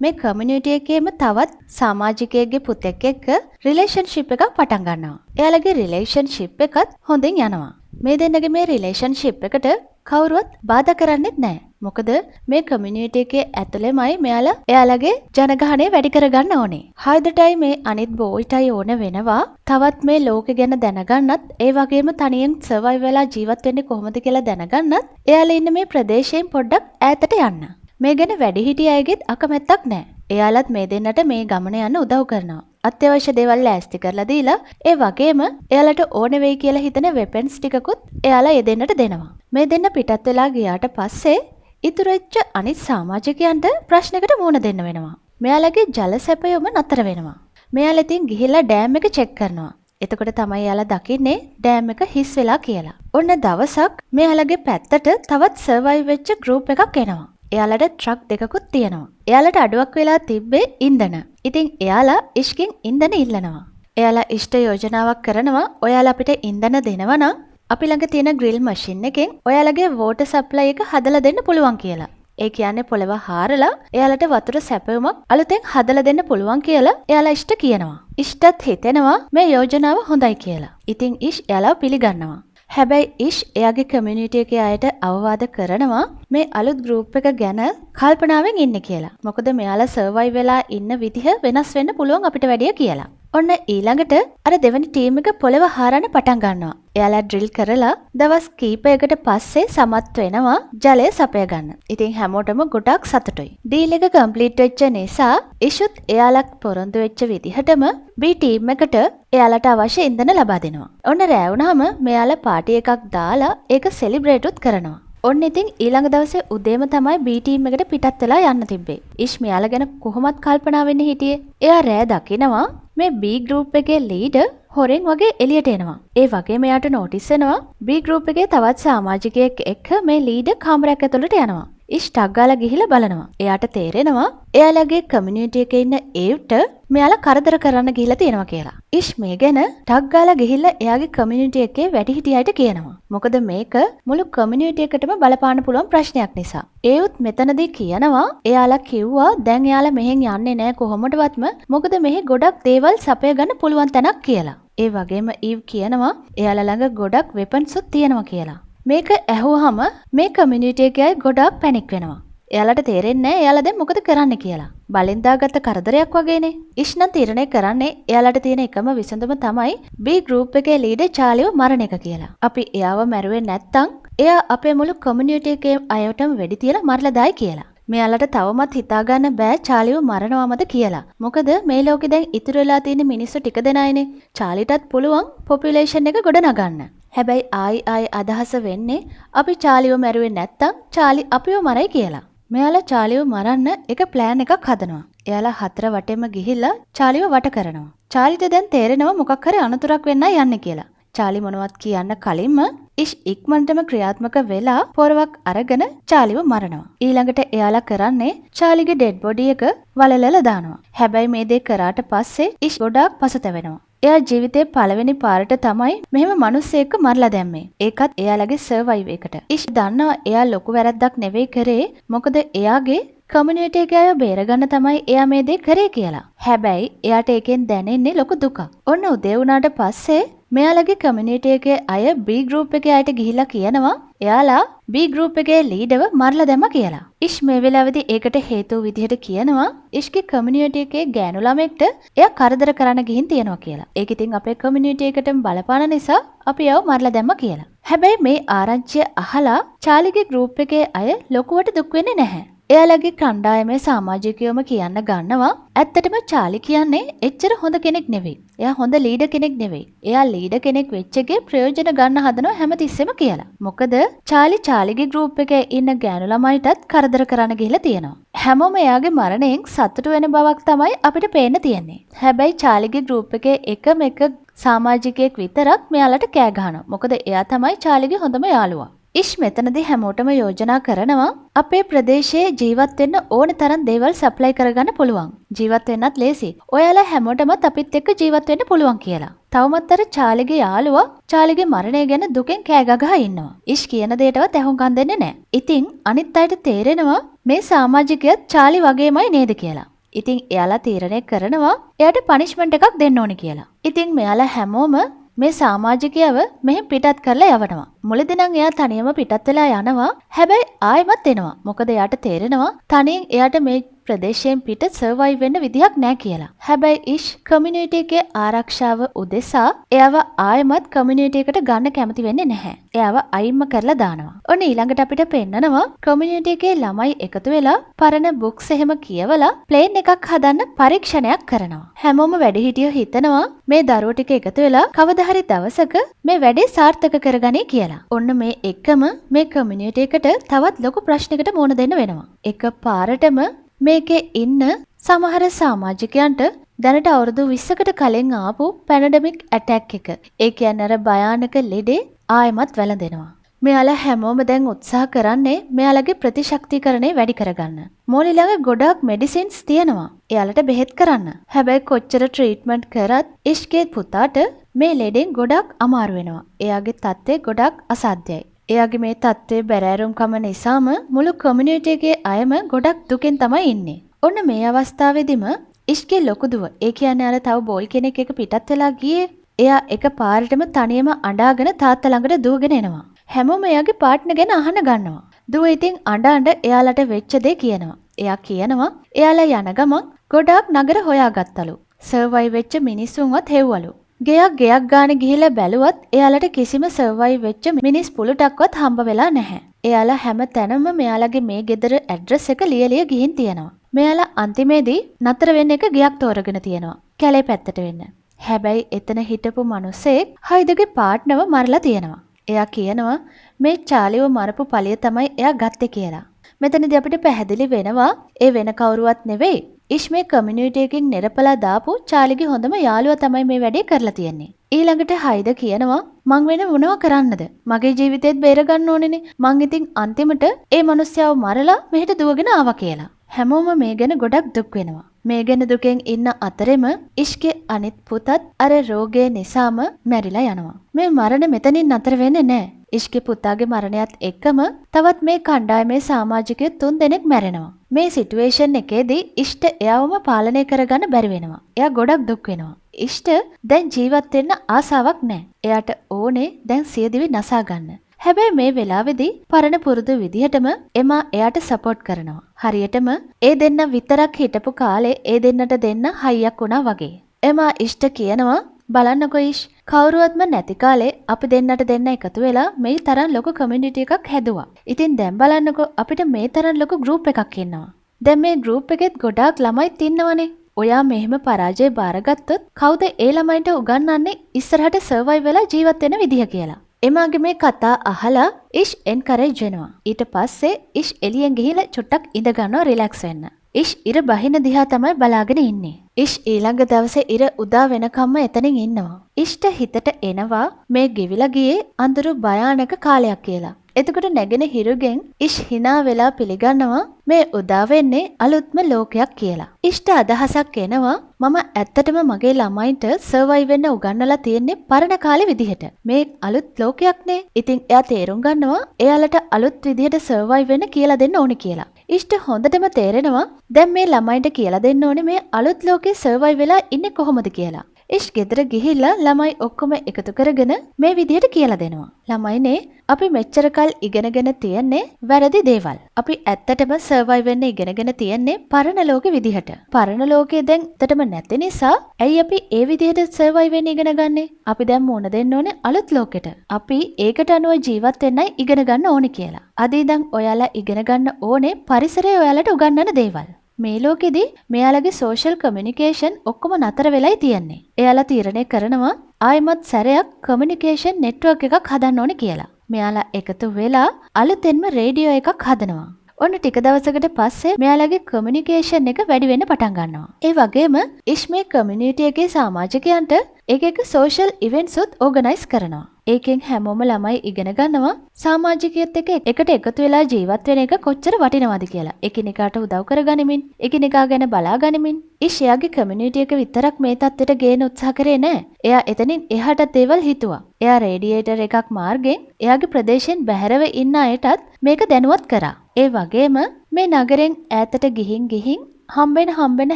මේ කමියුනිටි එකේම තවත් සමාජිකයෙක්ගේ පුතෙක් එක්ක රිලේෂන්ෂිප් එකක් පටන් ගන්නවා. එයාලගේ රිලේෂන්ෂිප් එකත් හොඳින් යනවා. මේ දෙන්නගේ මේ රිලේෂන්ෂිප් එකට කවුරුවත් බාධා කරන්නෙත් නැහැ. මොකද මේ කමියුනිටි එකේ ඇතුළෙමයි මෙයාලා එයාලගේ ජනගහනය වැඩි කරගන්න ඕනේ. හයිදටයි මේ අනිත් බෝයිටයි ඕන වෙනවා. තවත් මේ ලෝකෙ ගැන දැනගන්නත් ඒ වගේම තනියෙන් සර්වයිව් වෙලා ජීවත් වෙන්නේ කොහොමද කියලා දැනගන්නත් එයාලා ඉන්න මේ ප්‍රදේශයෙන් පොඩ්ඩක් ඈතට යන්න. මේ ගැන වැඩිහිටිය අයගෙත් අකමැත්තක් නැහැ. එයාලත් මේ දෙන්නට මේ ගමන යන්න උදව් කරනවා. අත්‍යවශ්‍ය දේවල් ලෑස්ති කරලා දීලා ඒ වගේම එයාලට ඕන වෙයි කියලා හිතන වෙපන්ස් ටිකකුත් එයාලා ඒ දෙන්නට දෙනවා. මේ දෙන්න පිටත් වෙලා ගියාට පස්සේ ඉතුරු වෙච්ච අනිත් සමාජිකයන්ට ප්‍රශ්නයකට මුහුණ දෙන්න වෙනවා. මෙයාලගේ ජල සැපයුම නතර වෙනවා. මෙයාලා ඉතින් ගිහිල්ලා ඩෑම් එක චෙක් කරනවා. එතකොට තමයි එයාලා දකින්නේ ඩෑම් එක හිස් වෙලා කියලා. ඔන්න දවසක් මෙයාලගේ පැත්තට තවත් සර්වයිව් වෙච්ච ගෲප් එකක් එනවා. එයාලට ට්‍රක් දෙකකුත් තියෙනවා. එයාලට අඩුවක් වෙලා තිබ්බේ ඉන්ධන. ඉතින් එයාලා ඉෂ්කින් ඉන්ධන ඉල්ලනවා. එයාලා ඉෂ්ට යෝජනාවක් කරනවා ඔයාලා අපිට ඉන්ධන දෙනවා නම් අපි ළඟ තියෙන ග්‍රිල් මැෂින් එකෙන් ඔයාලගේ වෝටර් සප්ලයි එක හදලා දෙන්න පුළුවන් කියලා. ඒ කියන්නේ පොළව හාරලා එයාලට වතුර සැපයුමක් අලුතෙන් හදලා දෙන්න පුළුවන් කියලා එයාලා ඉෂ්ට කියනවා. ඉෂ්ටත් හිතෙනවා මේ යෝජනාව හොඳයි කියලා. ඉතින් ඉෂ් එයාලව පිළිගන්නවා. හැබැයි ඉෂ් එයාගේ කමියුනිටි එකේ අයට අවවාද කරනවා මේ අලුත් ගෲප් එක ගැන කල්පනාවෙන් ඉන්න කියලා. මොකද මෙයාලා සර්වයිව් වෙලා ඉන්න විදිහ වෙනස් වෙන්න පුළුවන් අපිට වැඩිය කියලා. ඔන්න ඊළඟට අර දෙවනි ටීම් එක පොළව හාරන්න පටන් ගන්නවා. එයාලා ඩ්‍රිල් කරලා දවස් කීපයකට පස්සේ සමත් වෙනවා ජලය සපය ගන්න. ඉතින් හැමෝටම ගොඩක් සතුටුයි. ඩීල් එක කම්ප්ලීට් වෙච්ච නිසා ඉෂුත් එයාලා පොරොන්දු වෙච්ච විදිහටම B ටීම් එකට එයාලට අවශ්‍ය ඉන්ධන ලබා දෙනවා. ඔන්න රෑ වුණාම මෙයාලා පාටි එකක් දාලා ඒක සෙලිබ්‍රේට්ුත් කරනවා. ඔන්න ඉතින් ඊළඟ දවසේ උදේම තමයි B ටීම් එකට පිටත් වෙලා යන්න තිබ්බේ. ඉෂ් මෙයාලා ගැන කොහොමත් කල්පනා වෙන්න හිටියේ. එයා රෑ දකිනවා මේ B ගෲප් එකේ ලීඩර් හොරෙන් වගේ එළියට එනවා. ඒ වගේම එයාට නෝටිස් වෙනවා B ගෲප් එකේ තවත් සමාජිකයෙක් එක්ක මේ ලීඩර් කාමරයක් ඇතුළට යනවා. ඉෂ් ටක් ගාලා ගිහිල්ලා බලනවා. එයාට තේරෙනවා එයාලගේ කමියුනිටි එකේ ඉන්න ඒවට මෙයාලා කරදර කරන්න ගිහිල්ලා තියෙනවා කියලා. ඉෂ් මේ ගැන ටක් ගාලා ගිහිල්ලා එයාගේ කමියුනිටි එකේ වැඩිහිටියයිට කියනවා. මොකද මේක මුළු කමියුනිටි එකටම බලපාන්න පුළුවන් ප්‍රශ්නයක් නිසා. ඒත් මෙතනදී කියනවා එයාලා කිව්වා දැන් එයාලා මෙහෙන් යන්නේ නැහැ කොහොමඩවත්ම මොකද මෙහි ගොඩක් දේවල් සපය ගන්න පුළුවන් තැනක් කියලා. ඒ වගේම ඊව් කියනවා එයාලා ළඟ ගොඩක් වෙපන්ස්ුත් තියෙනවා කියලා. මේක ඇහුවාම මේ කමියුනිටි එකේ අය ගොඩක් පැනික් වෙනවා. එයාලට තේරෙන්නේ නැහැ එයාලා දැන් මොකද කරන්න කියලා. බලෙන් දාගත්ත කරදරයක් වගේනේ. ඉෂ් නම් තීරණය කරන්නේ එයාලට තියෙන එකම විසඳුම තමයි B ගෲප් එකේ ලීඩර් චාලිව මරණ එක කියලා. අපි එයාව මැරුවේ නැත්තම් එයා අපේ මුළු කමියුනිටි එකේ අයටම වෙඩි තියලා මරලා දායි කියලා. මෙයාලට තවමත් හිතාගන්න බෑ චාලිව මරනවමද කියලා. මොකද මේ ලෝකේ දැන් ඉතුරු වෙලා තියෙන මිනිස්සු ටික දෙනයිනේ. චාලිටත් පුළුවන් පොපියුලේෂන් එක ගොඩ නගන්න. හැබැයි ආයි අදහස වෙන්නේ අපි චාලිව මැරුවේ නැත්තම් චාලි අපිව මරයි කියලා. මෙයාලා චාලිව මරන්න එක ප්ලෑන් එකක් හදනවා. එයාලා හතර වටෙම ගිහිල්ලා චාලිව වට කරනවා. චාලිට දැන් තේරෙනවා මොකක් හරි අනතුරක් වෙන්නයි යන්නේ කියලා. චාලි මොනවත් කියන්න කලින්ම ඉෂ් ඉක්මනටම ක්‍රියාත්මක වෙලා පොරවක් අරගෙන චාලිව මරනවා. ඊළඟට එයාලා කරන්නේ චාලිගේ ඩෙඩ් බොඩි එක වලලලා දානවා. හැබැයි මේ දේ කරාට පස්සේ ඉෂ් ගොඩාක් පසුතැවෙනවා. එයා ජීවිතේ පළවෙනි පාරට තමයි මෙහෙම මිනිස්සෙක්ව මරලා දැම්මේ. ඒකත් එයාලගේ සර්වයිව් එකට. ඉෂ් දන්නවා එයා ලොකු වැරද්දක් නෙවෙයි කරේ. මොකද එයාගේ කමියුනිටි එකේ අය බේරගන්න තමයි එයා මේ දේ කරේ කියලා. හැබැයි එයාට ඒකෙන් දැනෙන්නේ ලොකු දුකක්. ඔන්න උදේ වුණාට පස්සේ මෙයාලගේ කමියුනිටි එකේ අය B ගෲප් එකේ අයට ගිහිල්ලා කියනවා එයාලා B ගෲප් එකේ ලීඩර්ව මරලා දැම්මා කියලා. ඉෂ් මේ වෙලාවේදී ඒකට හේතුව විදිහට කියනවා ඉෂ්ගේ කමියුනිටි එකේ ගෑනු ළමෙක්ට එයා කරදර කරන්න ගිහින් තියනවා කියලා. ඒක ඉතින් අපේ කමියුනිටි එකටම බලපාන නිසා අපි යව මරලා දැම්මා කියලා. හැබැයි මේ ආරංචිය අහලා චාලිගේ ගෲප් එකේ අය ලොකුවට දුක් වෙන්නේ නැහැ. එයාලගේ කණ්ඩායමේ සමාජිකයෝම කියන්න ගන්නවා ඇත්තටම චාලි කියන්නේ එච්චර හොඳ කෙනෙක් නෙවෙයි. එයා හොඳ ලීඩර් කෙනෙක් නෙවෙයි. එයා ලීඩර් කෙනෙක් වෙච්ච එකේ ප්‍රයෝජන ගන්න හදනවා හැමතිස්සෙම කියලා. මොකද චාලිගේ ගෲප් එකේ ඉන්න ගෑනු ළමයිටත් කරදර කරන්න ගිහිල්ලා තියෙනවා. හැමෝම එයාගේ මරණයෙන් සතුටු වෙන බවක් තමයි අපිට පේන්න තියෙන්නේ. හැබැයි චාලිගේ ගෲප් එකේ එකම එක සමාජිකයෙක් විතරක් මෙයාලට කෑ ගහනවා. මොකද එයා තමයි චාලිගේ හොඳම යාළුවා. ඉෂ් මෙතනදී හැමෝටම යෝජනා කරනවා අපේ ප්‍රදේශයේ ජීවත් වෙන්න ඕන තරම් දේවල් සප්ලයි කරගන්න පුළුවන්. ජීවත් වෙන්නත් ලේසි. ඔයාලා හැමෝටමත් අපිත් එක්ක ජීවත් වෙන්න පුළුවන් කියලා. තවමත් අර චාලිගේ යාළුවා චාලිගේ මරණය ගැන දුකෙන් කෑ ගගහා ඉන්නවා. ඉෂ් කියන දෙයටවත් ඇහුම්කන් දෙන්නේ නැහැ. ඉතින් අනිත් අයට තේරෙනවා මේ සමාජිකයත් චාලි වගේමයි නේද කියලා. ඉතින් එයාලා තීරණය කරනවා එයාට පනිෂ්මන්ට් එකක් දෙන්න ඕනි කියලා. ඉතින් මෙයාලා හැමෝම මේ සමාජිකයව මෙහෙන් පිටත් කරලා යවනවා. මුලදී නම් එයා තනියම පිටත් වෙලා යනවා. හැබැයි ආයෙමත් එනවා. මොකද එයාට තේරෙනවා තනියෙන් එයාට මේ ප්‍රදේශයෙන් පිට සර්වයිව් වෙන්න විදිහක් නැහැ කියලා. හැබැයි ඉෂ් කමියුනිටි එකේ ආරක්ෂාව උදෙසා එයාව ආයෙමත් කමියුනිටි එකට ගන්න කැමති වෙන්නේ නැහැ. එයාව අයින්ම කරලා දානවා. ඔන්න ඊළඟට අපිට පෙන්නනවා කමියුනිටි එකේ ළමයි එකතු වෙලා පරණ බුක්ස් එහෙම කියවලා ප්ලේන් එකක් හදන්න පරීක්ෂණයක් කරනවා. හැමෝම වැඩිහිටියෝ හිතනවා මේ දරුවෝ ටික එකතු වෙලා කවදා හරි දවසක මේ වැඩේ සාර්ථක කරගන්නේ කියලා. ඔන්න මේ එකම මේ කමියුනිටි එකට තවත් ලොකු ප්‍රශ්නයකට මුහුණ දෙන්න වෙනවා. එකපාරටම මේකේ ඉන්න සමහර සමාජිකයන්ට දැනට අවුරුදු 20කට කලින් ආපු පැනඩමික් ඇටැක් එක. ඒ කියන්නේ අර භයානක ලෙඩේ ආයෙමත් වැළඳෙනවා. මෙයාලා හැමෝම දැන් උත්සාහ කරන්නේ මෙයාලගේ ප්‍රතිශක්තිකරණය වැඩි කරගන්න. මෝලි ළඟ ගොඩක් මෙඩිසින්ස් තියෙනවා. එයාලට බෙහෙත් කරන්න. හැබැයි කොච්චර ට්‍රීට්මන්ට් කරත් ඉෂ්ගේ පුතාට මේ ලෙඩෙන් ගොඩක් අමාරු වෙනවා. එයාගේ තත්ත්වය ගොඩක් අසාධ්‍යයි. එයාගේ මේ තත්ත්වයේ බැරෑරුම්කම නිසාම මුළු කමියුනිටි එකේ අයම ගොඩක් දුකෙන් තමයි ඉන්නේ. ඔන්න මේ අවස්ථාවේදීම ඉෂ්ගේ ලොකු දුව, ඒ කියන්නේ අර තව බෝයි කෙනෙක් එක පිටත් වෙලා ගියේ. එයා එකපාරටම තනියම අඬාගෙන තාත්තා ළඟට දුවගෙන එනවා. හැමෝම එයාගේ පාර්ට්නර් ගැන අහන්න ගන්නවා. දුව ඉතින් අඬ එයාලට වෙච්ච දේ කියනවා. එයා කියනවා එයාලා යන ගමන් ගොඩාක් නගර හොයාගත්තලු. සර්වයිව් වෙච්ච මිනිස්සුන්වත් හෙව්වලු. ගෙයක් ගාන ගිහිල්ලා බැලුවත් එයාලට කිසිම සර්වයිව් වෙච්ච මිනිස් පුලුටක්වත් හම්බ වෙලා නැහැ. එයාලා හැම තැනම මෙයාලගේ මේ ගෙදර ඇඩ්‍රස් එක ලියලිය ගිහින් තියෙනවා. මෙයාලා අන්තිමේදී නතර වෙන්න එක ගෙයක් තෝරගෙන තියෙනවා. කැලේ පැත්තට වෙන්න. හැබැයි එතන හිටපු මිනිස්සෙක් හයිදගේ පාර්ට්නර්ව මරලා තියෙනවා. එයා කියනවා මේ චාලිව මරපු පළිය තමයි එයා ගත්තේ කියලා. මෙතනදී අපිට පැහැදිලි වෙනවා ඒ වෙන කවුරුවත් නෙවෙයි. ඉෂ් මේ කමියුනිටි එකකින් නිරපලා දාපු චාලිගේ හොඳම යාළුවා තමයි මේ වැඩේ කරලා තියෙන්නේ. ඊළඟට හයිද කියනවා මං වෙන මොනව කරන්නද? මගේ ජීවිතේත් බේර ගන්න ඕනේනේ. මං ඉතින් අන්තිමට ඒ මිනිස්සයව මරලා මෙහෙට දුවගෙන ආවා කියලා. හැමෝම මේ ගැන ගොඩක් දුක් වෙනවා. මේ ගැන දුකෙන් ඉන්න අතරෙම ඉෂ්ගේ අනිත් පුතත් අර රෝගය නිසාම මැරිලා යනවා. මේ මරණ මෙතනින් නතර වෙන්නේ නැහැ. ඉෂ්ගේ පුතාගේ මරණයත් එක්කම තවත් මේ කණ්ඩායමේ සමාජිකයෝ 3 දෙනෙක් මැරෙනවා. මේ සිටුේෂන් එකේදී ඉෂ්ට එයාවම පාලනය කරගන්න බැරි වෙනවා. එයා ගොඩක් දුක් වෙනවා. ඉෂ්ට දැන් ජීවත් වෙන්න ආසාවක් නැහැ. එයාට ඕනේ දැන් සියදිවි නසා ගන්න. හැබැයි මේ වෙලාවේදී පරණ පුරුදු විදිහටම එමා එයාට සපෝට් කරනවා. හරියටම ඒ දෙන්න විතරක් හිටපු කාලේ ඒ දෙන්නට දෙන්න හයියක් වුණා වගේ. එමා ඉෂ්ට කියනවා බලන්නකෝ ඉෂ් කවුරුවත්ම නැති කාලේ අපි දෙන්නට දෙන්න එකතු වෙලා මේ තරම් ලොකු කමියුනිටි එකක් හැදුවා. ඉතින් දැන් බලන්නකෝ අපිට මේ තරම් ලොකු ගෲප් එකක් ඉන්නවා. දැන් මේ ගෲප් එකෙත් ගොඩාක් ළමයිත් ඉන්නවනේ. ඔයා මෙහෙම පරාජය බාරගත්තොත් කවුද ඒ ළමයින්ට උගන්වන්නේ ඉස්සරහට සර්වයිව් වෙලා ජීවත් වෙන විදිහ කියලා. එමාගේ මේ කතා අහලා ඉෂ් එන්කරේජ් වෙනවා. ඊට පස්සේ ඉෂ් එළියෙන් ගිහිල්ලා චුට්ටක් ඉඳ ගන්නවා රිලැක්ස් වෙන්න. ඉෂ් ඉර බහින දිහා තමයි බලාගෙන ඉන්නේ. ඉෂ් ඊළඟ දවසේ ඉර උදා වෙනකම්ම එතනින් ඉන්නවා. ඉෂ්ට හිතට එනවා මේ ගෙවිලා ගියේ අඳුරු භයානක කාලයක් කියලා. එතකොට නැගෙන හිරුගෙන් ඉෂ් hina වෙලා පිළිගන්නවා මේ උදා වෙන්නේ අලුත්ම ලෝකයක් කියලා. ඉෂ්ට අදහසක් එනවා මම ඇත්තටම මගේ ළමයින්ට සර්වයිව් වෙන්න උගන්වලා තියෙන්නේ පරණ කාලේ විදිහට. මේ අලුත් ලෝකයක්නේ. ඉතින් එයා තේරුම් ගන්නවා එයාලට අලුත් විදිහට සර්වයිව් වෙන්න කියලා දෙන්න ඕනේ කියලා. ඉෂ්ට හොඳටම තේරෙනවා දැන් මේ ළමයින්ට කියලා දෙන්න ඕනේ මේ අලුත් ලෝකේ සර්වයිව් වෙලා ඉන්නේ කොහොමද කියලා. ඉෂ් ගෙදර ගිහිල්ලා ළමයි ඔක්කොම එකතු කරගෙන මේ විදිහට කියලා දෙනවා. ළමයිනේ අපි මෙච්චර කල් ඉගෙනගෙන තියෙන්නේ වැරදි දේවල්. අපි ඇත්තටම සර්වයිව් වෙන්න ඉගෙනගෙන තියෙන්නේ පරණ ලෝකෙ විදිහට. පරණ ලෝකේ දැන් ඇත්තටම නැති නිසා ඇයි අපි ඒ විදිහට සර්වයිව් වෙන්න ඉගෙන ගන්නෙ? අපි දැන් මුණ දෙන්න ඕනේ අලුත් ලෝකෙට. අපි ඒකට අනුව ජීවත් වෙන්නයි ඉගෙන ගන්න ඕනේ කියලා. අද ඉඳන් ඔයාලා ඉගෙන ගන්න ඕනේ පරිසරය ඔයාලට උගන්වන දේවල්. මේ ලෝකෙදි මෙයාලගේ සෝෂල් කමියුනිකේෂන් ඔක්කොම නතර වෙලයි තියෙන්නේ. එයාලා තීරණය කරනවා ආයෙමත් සැරයක් කමියුනිකේෂන් නෙට්වර්ක් එකක් හදන්න ඕනේ කියලා. මෙයාලා එකතු වෙලා අලුතෙන්ම රේඩියෝ එකක් හදනවා. ඔන්න ටික දවසකට පස්සේ මෙයාලගේ කමියුනිකේෂන් එක වැඩි වෙන්න පටන් ගන්නවා. ඒ වගේම ඉෂ්මේ කමියුනිටි එකේ සමාජිකයන්ට එක සෝෂල් ඉවෙන්ට්ස් උත් ඕගනයිස් කරනවා. ඒකෙන් හැමෝම ළමයි ඉගෙන ගන්නවා සමාජිකයත් එක්ක එකට එකතු වෙලා ජීවත් වෙන එක කොච්චර වටිනවද කියලා. එකිනෙකාට උදව් කරගනිමින්, එකිනෙකා ගැන බලා ගනිමින්. ඉෂ්යාගේ කමියුනිටි එක විතරක් මේ තත්ත්වයට ගේන්න උත්සාහ කරේ නෑ. එයා එතනින් එහාට දේවල් හිතුවා. එයා රේඩියේටර් එකක් මාර්ගෙන් එයාගේ ප්‍රදේශයෙන් බැහැරව ඉන්න අයටත් මේක දැනුවත් කරා. ඒ වගේම මේ නගරෙන් ඈතට ගිහින් හම්බෙන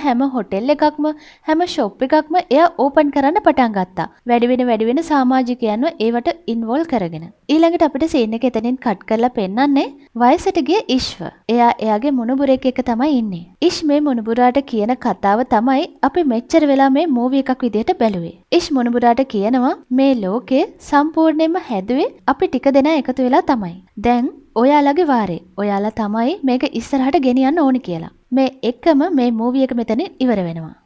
හැම හොටෙල් එකක්ම හැම ෂොප් එකක්ම එයා ඕපන් කරන්න පටන් ගත්තා. වැඩි වෙන සමාජිකයන්ව ඒවට ඉන්වෝල් කරගෙන. ඊළඟට අපිට සීන් එක එතනින් කට් කරලා පෙන්නන්නේ වයසට ගිය ඉෂ්ව. එයා එයාගේ මුණුබුරෙක් එක තමයි ඉන්නේ. ඉෂ් මේ මුණුබුරාට කියන කතාව තමයි අපි මෙච්චර වෙලා මේ මූවි එකක් විදිහට බැලුවේ. ඉෂ් මුණුබුරාට කියනවා මේ ලෝකේ සම්පූර්ණයෙන්ම හැදුවේ අපි ටික දෙනා එකතු වෙලා තමයි. දැන් ඔයාලගේ වාරේ. ඔයාලා තමයි මේක ඉස්සරහට ගෙනියන්න ඕනි කියලා. මේ එක්කම මේ මූවි එක මෙතනින් ඉවර වෙනවා.